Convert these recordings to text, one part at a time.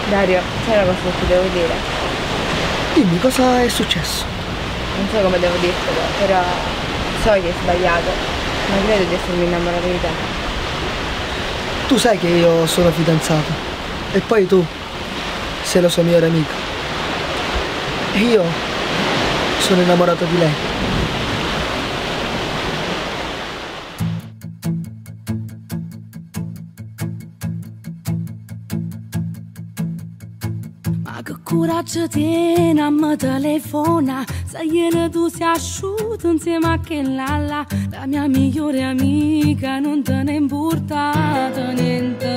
Dario, c'è una cosa che ti devo dire. Dimmi, cosa è successo? Non so come devo dirtelo, però so che è sbagliato, ma credo di essermi innamorato di te. Tu sai che io sono fidanzato e poi tu sei la sua migliore amica. E io sono innamorato di lei. Ma che coraggio tieni a me telefona, se ieri tu sei asciutto insieme a quella là, la mia migliore amica non te ne è importato niente.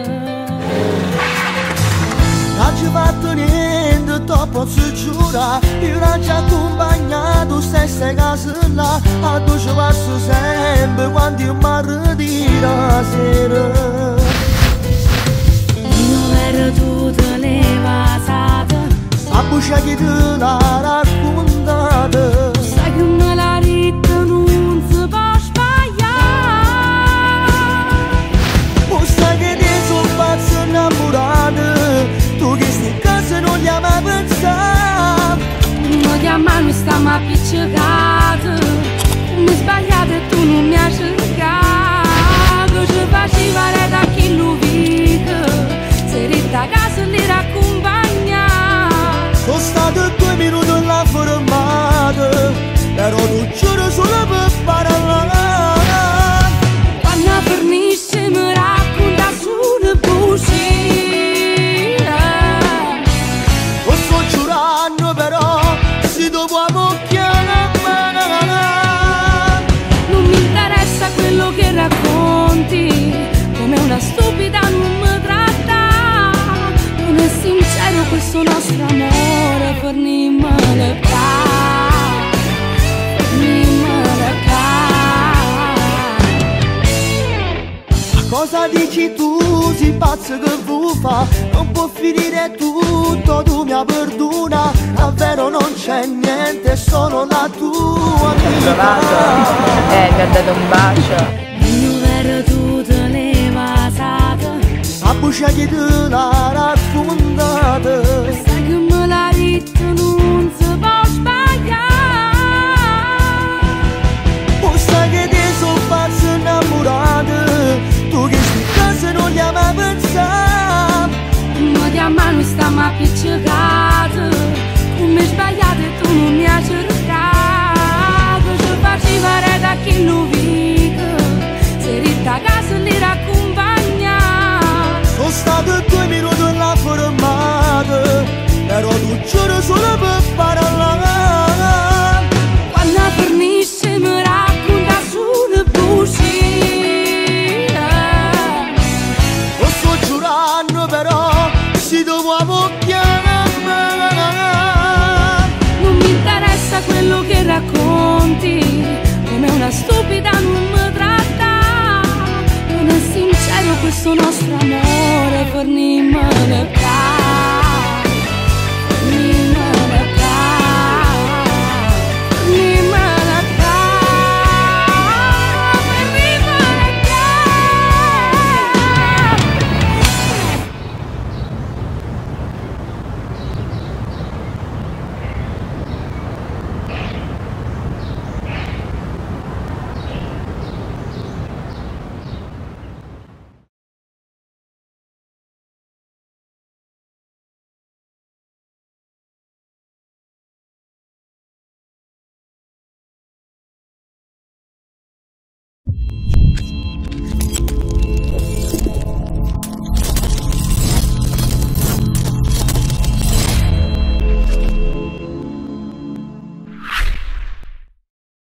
Non ci fatto niente, te posso giurare, io non ci accompagnato, stessa casa là, a tu ci passo sempre quando io mi ritiro la sera. Io ero tutta levasata, a buccia che te l'ha raccontata, sai che me l'ha detto non si può sbagliare. o sai che ti sono pazzo innamorato, tu che stai in casa non gli hai mai pensato. Mi chiamano e stiamo appiccicati, mi sbagliate e tu non mi hai cercato. Ci faceva da chi lo vede, se resta a casa li raccompagna. Sono stato 2 minuti là fermato, però tu giuro solo per parlare. Quando finisce mi racconta solo bugie. Lo sto giurando però, se dopo chiamare. Non mi interessa quello che racconti, come una stupida non mi tratta. Non è sincero questo nostro amore, per niente Cosa dici tu, si pazzo che vuoi fa? Non può finire tutto, tu mi perdona. Davvero non c'è niente, sono la tua amica. Mi ha dato un bacio. io ero tutta levasata, A buccia che te l'ha raccontata, sai che me l'ha detto non si può sbagliare. o sai che ti sono pazzo innamorato, tu che stai in casa non gli hai mai pensato. Mi chiamano e stiamo appiccicati, come sbagliate e tu non mi hai cercato. Ci faceva da chi lo vede, se resta a casa li raccompagna. Sono stato 2 minuti là fermato, però tu giuro solo per parlare. Quando finisce mi racconta solo bugie. Lo sto giurando però, se dopo chiamare. Non mi interessa quello che racconti, come una stupida non mi tratta. Non è sincero questo nostro amore, per niente